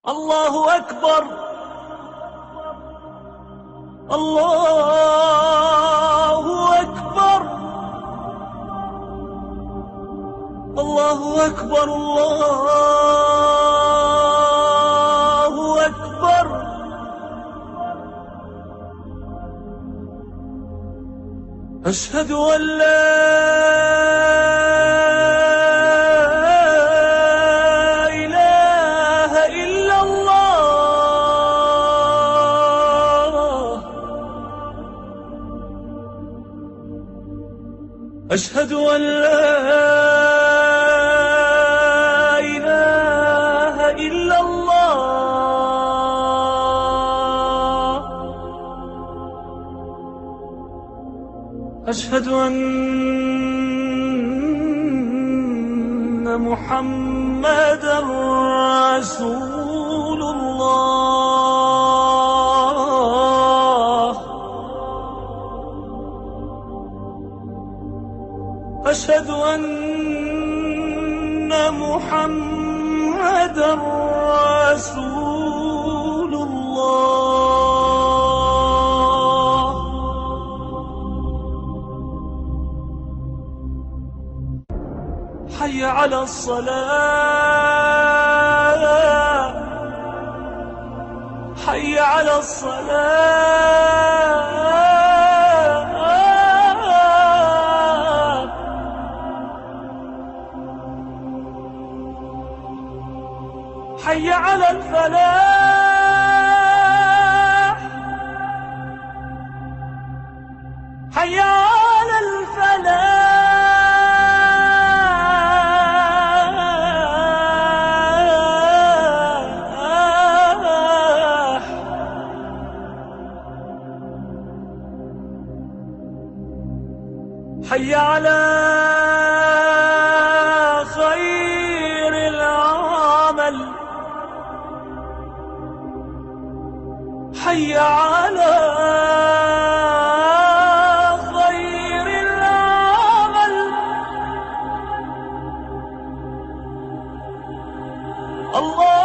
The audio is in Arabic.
الله أكبر. الله أكبر. الله أكبر. الله أكبر. أشهد أن لا إله إلا الله. أشهد أن لا إله إلا الله. أشهد أن محمدًا رسول الله. أشهد أن محمدًا رسول الله. حي على الصلاة. حي على الصلاة. حي على الفلاح. حي على الفلاح. حي على خير العمل. حي على خير العمل. الله